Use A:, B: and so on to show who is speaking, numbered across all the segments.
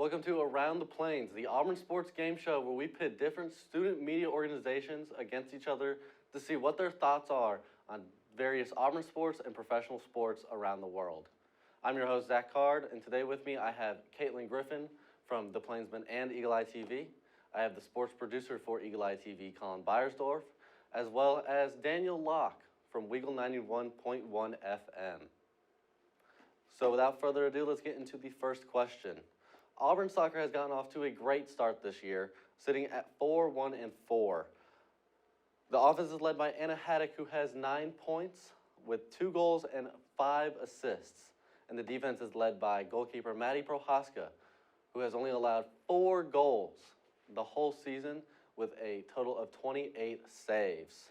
A: Welcome to Around the Plains, the Auburn sports game show where we pit different student media organizations against each other to see what their thoughts are on various Auburn sports and professional sports around the world. I'm your host, Zach Card, and today with me I have Caitlyn Griffin from The Plainsman and Eagle Eye TV. I have the sports producer for Eagle Eye TV, Colin Beyersdorf, as well as Daniel Locke from Weagle 91.1 FM. So without further ado, let's get into the first question. Auburn Soccer has gotten off to a great start this year, sitting at 4-1-4. The offense is led by Hackett, who has 9 points with 2 goals and 5 assists. And the defense is led by goalkeeper Maddie Prohaska, who has only allowed 4 goals the whole season with a total of 28 saves.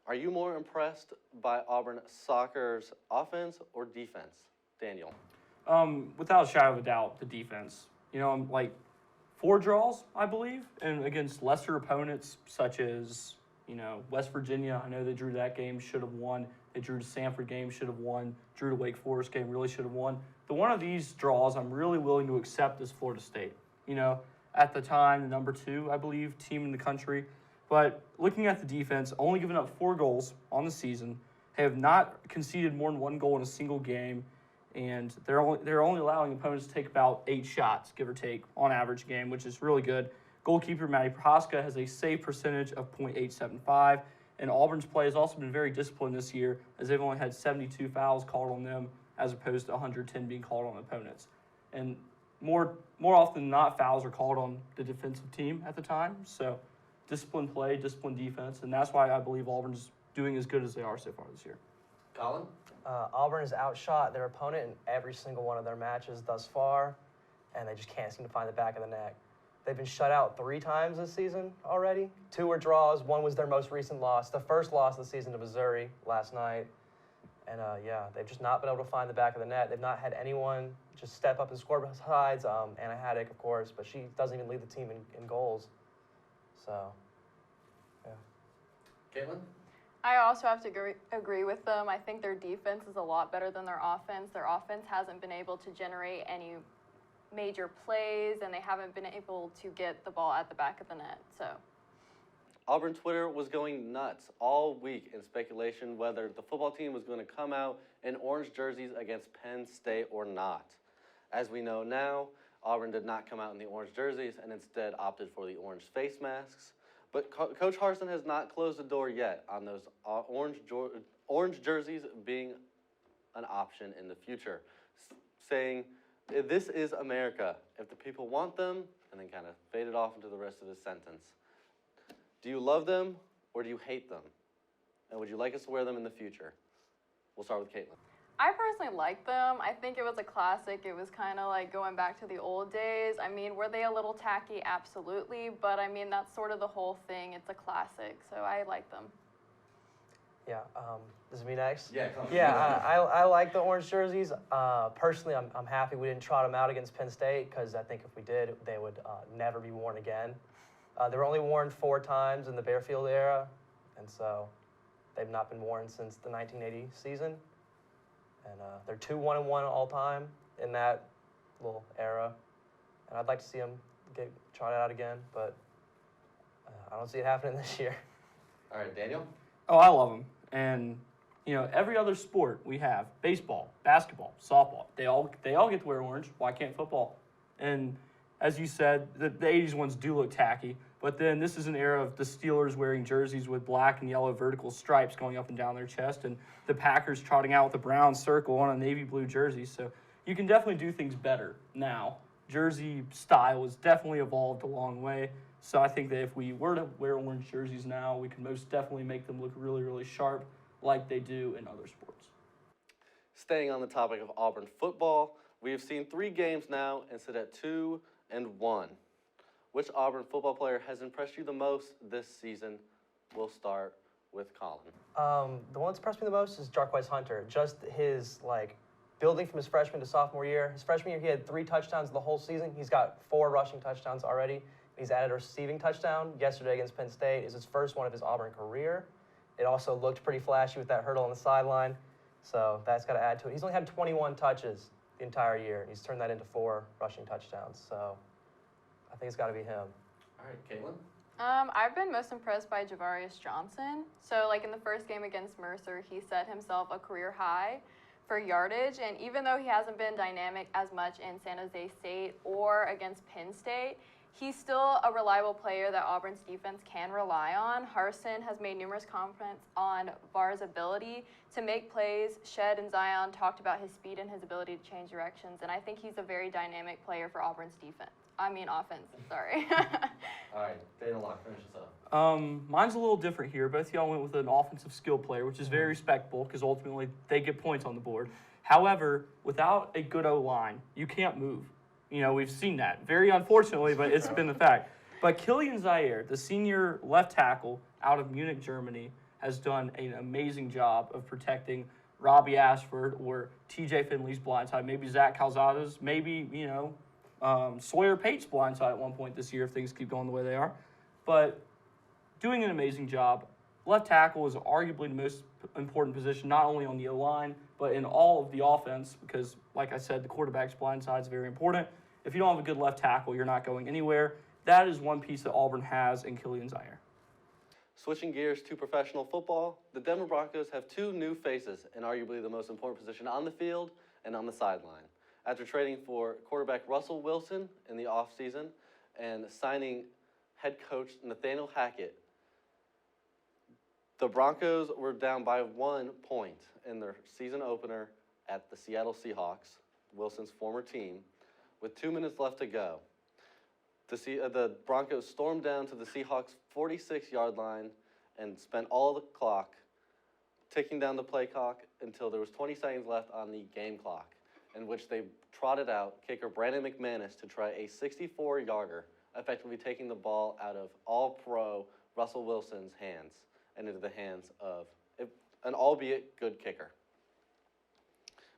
A: Are you more impressed by Auburn Soccer's offense or defense, Daniel?
B: Without a shadow of a doubt, the defense. I'm like 4 draws, I believe, and against lesser opponents such as, West Virginia. I know they drew that game, should have won. They drew the Sanford game, should have won. Drew the Wake Forest game, really should have won. The one of these draws I'm really willing to accept is Florida State. At the time, the number 2, I believe, team in the country. But looking at the defense, only giving up 4 goals on the season, have not conceded more than 1 goal in a single game, and they're only allowing opponents to take about 8 shots, give or take, on average game, which is really good. Goalkeeper Maddie Prohaska has a save percentage of .875, and Auburn's play has also been very disciplined this year, as they've only had 72 fouls called on them, as opposed to 110 being called on opponents. And more often than not, fouls are called on the defensive team at the time. So disciplined play, disciplined defense, and that's why I believe Auburn's doing as good as they are so far this year.
A: Colin?
C: Auburn has outshot their opponent in every single one of their matches thus far, and they just can't seem to find the back of the net. They've been shut out 3 times this season already. 2 were draws. 1 was their most recent loss, the first loss of the season to Missouri last night. And, they've just not been able to find the back of the net. They've not had anyone just step up and score besides Hackett, of course, but she doesn't even lead the team in goals. So, yeah.
A: Caitlyn?
D: I also have to agree with them. I think their defense is a lot better than their offense. Their offense hasn't been able to generate any major plays, and they haven't been able to get the ball at the back of the net. So,
A: Auburn Twitter was going nuts all week in speculation whether the football team was going to come out in orange jerseys against Penn State or not. As we know now, Auburn did not come out in the orange jerseys and instead opted for the orange face masks. But Coach Harsin has not closed the door yet on those orange jerseys being an option in the future, saying, "This is America. If the people want them," and then kind of faded off into the rest of his sentence. Do you love them or do you hate them? And would you like us to wear them in the future? We'll start with Caitlyn.
D: I personally like them. I think it was a classic. It was kind of like going back to the old days. I mean, were they a little tacky? Absolutely. But, I mean, that's sort of the whole thing. It's a classic. So I like them.
C: Yeah, this is me next?
A: Yeah, come on.
C: Yeah, I like the orange jerseys. Personally, I'm happy we didn't trot them out against Penn State, because I think if we did, they would never be worn again. They were only worn 4 times in the Bearfield era, and so they've not been worn since the 1980 season. And they're 2-1-1 all time in that little era. And I'd like to see them get trotted out again, but I don't see it happening this year.
A: All right, Daniel?
B: Oh, I love them. And, every other sport we have, baseball, basketball, softball, they all get to wear orange. Why can't football? And as you said, the 80s ones do look tacky. But then this is an era of the Steelers wearing jerseys with black and yellow vertical stripes going up and down their chest, and the Packers trotting out with a brown circle on a navy blue jersey. So you can definitely do things better now. Jersey style has definitely evolved a long way. So I think that if we were to wear orange jerseys now, we could most definitely make them look really, really sharp like they do in other sports.
A: Staying on the topic of Auburn football, we have seen 3 games now and sit at 2-1. Which Auburn football player has impressed you the most this season? We'll start with Colin.
C: The one that's impressed me the most is Jarquez Hunter. Just his, building from his freshman to sophomore year. His freshman year, he had 3 touchdowns the whole season. He's got 4 rushing touchdowns already. He's added a receiving touchdown yesterday against Penn State. It's his first one of his Auburn career. It also looked pretty flashy with that hurdle on the sideline. So that's got to add to it. He's only had 21 touches the entire year. He's turned that into 4 rushing touchdowns. So I think it's got to be him.
A: All right, Caitlyn.
D: I've been most impressed by Javarius Johnson. So, like in the first game against Mercer, he set himself a career high for yardage. And even though he hasn't been dynamic as much in San Jose State or against Penn State, he's still a reliable player that Auburn's defense can rely on. Harsin has made numerous comments on VAR's ability to make plays. Shed and Zion talked about his speed and his ability to change directions. And I think he's a very dynamic player for Auburn's offense, sorry.
A: All right, Daniel Locke, finish us up.
B: Mine's a little different here. Both of y'all went with an offensive skill player, which is very respectable because ultimately they get points on the board. However, without a good O-line, you can't move. You know, we've seen that. Very unfortunately, but it's been the fact. But Killian Zaire, the senior left tackle out of Munich, Germany, has done an amazing job of protecting Robbie Ashford or TJ Finley's blindside, maybe Zach Calzada's, maybe, Sawyer Pate's blindside at one point this year if things keep going the way they are. But doing an amazing job. Left tackle is arguably the most important position, not only on the O-line, but in all of the offense because, like I said, the quarterback's blindside is very important. If you don't have a good left tackle, you're not going anywhere. That is one piece that Auburn has in Killian Zaire.
A: Switching gears to professional football, the Denver Broncos have 2 new faces in arguably the most important position on the field and on the sideline. After trading for quarterback Russell Wilson in the offseason and signing head coach Nathaniel Hackett, the Broncos were down by 1 point in their season opener at the Seattle Seahawks, Wilson's former team, with 2 minutes left to go. The Broncos stormed down to the Seahawks' 46-yard line and spent all the clock ticking down the play clock until there was 20 seconds left on the game clock, in which they trotted out kicker Brandon McManus to try a 64-yarder, effectively taking the ball out of all-pro Russell Wilson's hands and into the hands of an albeit good kicker.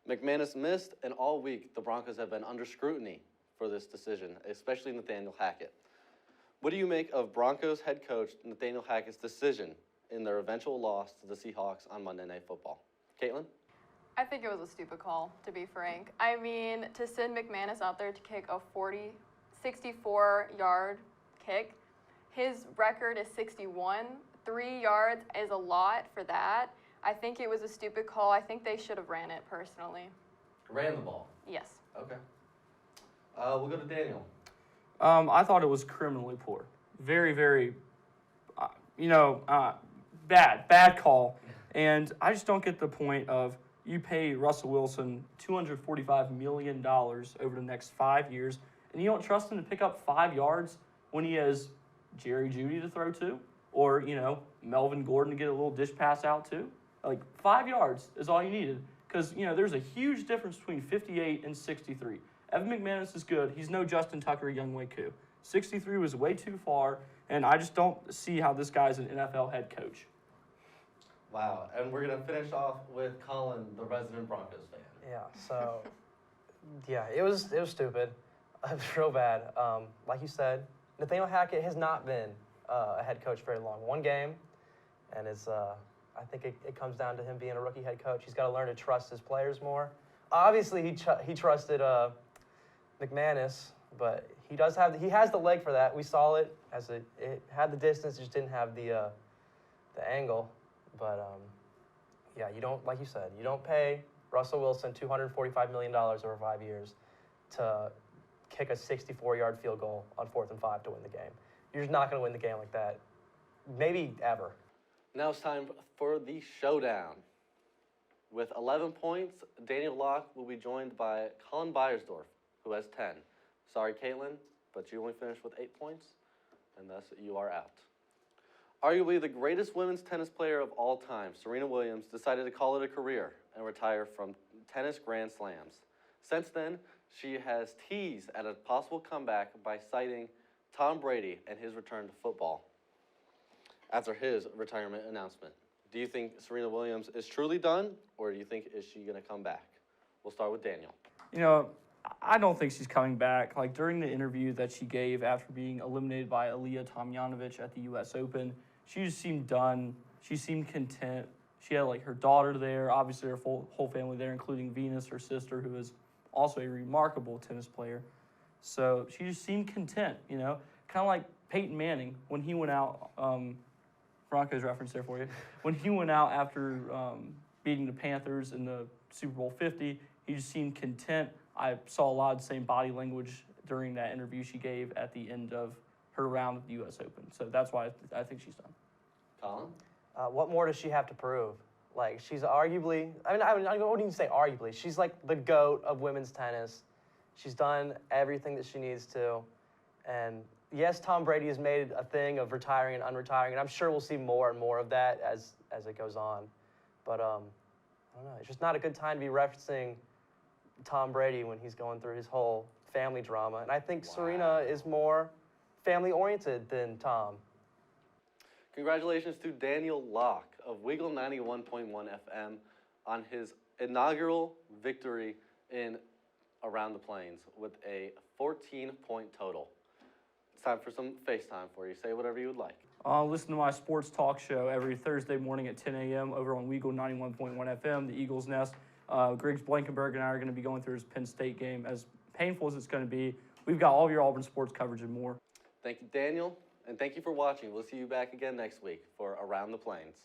A: McManus missed, and all week the Broncos have been under scrutiny for this decision, especially Nathaniel Hackett. What do you make of Broncos head coach Nathaniel Hackett's decision in their eventual loss to the Seahawks on Monday Night Football? Caitlyn?
D: I think it was a stupid call, to be frank. I mean, to send McManus out there to kick a 64-yard kick, his record is 61. 3 yards is a lot for that. I think it was a stupid call. I think they should have ran it personally.
A: Ran the ball.
D: Yes.
A: Okay. We'll go to Daniel.
B: I thought it was criminally poor. Very, very, bad call. And I just don't get the point of you pay Russell Wilson $245 million over the next 5 years, and you don't trust him to pick up 5 yards when he has Jerry Jeudy to throw to, or, Melvin Gordon to get a little dish pass out to. Like, 5 yards is all you needed because, there's a huge difference between 58 and 63. Evan McManus is good. He's no Justin Tucker Younghoe Koo. 63 was way too far, and I just don't see how this guy's an NFL head coach.
A: Wow, and we're going to finish off with Colin, the resident Broncos fan.
C: Yeah, so, it was stupid. It was real bad. Like you said, Nathaniel Hackett has not been a head coach very long. 1 game, and it's I think it comes down to him being a rookie head coach. He's got to learn to trust his players more. Obviously, he trusted McManus, but he has the leg for that. We saw it it had the distance, just didn't have the angle. But you don't, like you said, you don't pay Russell Wilson $245 million over 5 years to kick a 64-yard field goal on 4th and 5 to win the game. You're just not going to win the game like that, maybe ever.
A: Now it's time for the showdown. With 11 points, Daniel Locke will be joined by Colin Beyersdorf, who has 10. Sorry, Caitlyn, but you only finished with 8 points, and thus you are out. Arguably the greatest women's tennis player of all time, Serena Williams, decided to call it a career and retire from tennis Grand Slams. Since then, she has teased at a possible comeback by citing Tom Brady and his return to football after his retirement announcement. Do you think Serena Williams is truly done, or do you think is she going to come back? We'll start with Daniel.
B: I don't think she's coming back. Like, during the interview that she gave after being eliminated by Aliyah Tomljanovic at the U.S. Open, she just seemed done. She seemed content. She had, her daughter there, obviously her whole family there, including Venus, her sister, who is also a remarkable tennis player. So she just seemed content, you know, kind of like Peyton Manning when he went out. Broncos reference there for you. When he went out after beating the Panthers in the Super Bowl 50, he just seemed content. I saw a lot of the same body language during that interview she gave at the end of her round of the U.S. Open. So that's why I think she's done.
A: Colin?
C: What more does she have to prove? Like, she's arguably, I wouldn't even say arguably. She's like the GOAT of women's tennis. She's done everything that she needs to. And yes, Tom Brady has made a thing of retiring and unretiring, and I'm sure we'll see more and more of that as it goes on. But I don't know. It's just not a good time to be referencing Tom Brady when he's going through his whole family drama. And I think Serena is more family-oriented than Tom.
A: Congratulations to Daniel Locke of Wiggle 91.1 FM on his inaugural victory in Around the Plains with a 14-point total. It's time for some FaceTime for you. Say whatever you would like.
B: Listen to my sports talk show every Thursday morning at 10 a.m. over on Weagle 91.1 FM, the Eagles Nest. Griggs Blankenberg and I are going to be going through his Penn State game. As painful as it's going to be, we've got all of your Auburn sports coverage and more.
A: Thank you, Daniel, and thank you for watching. We'll see you back again next week for Around the Plains.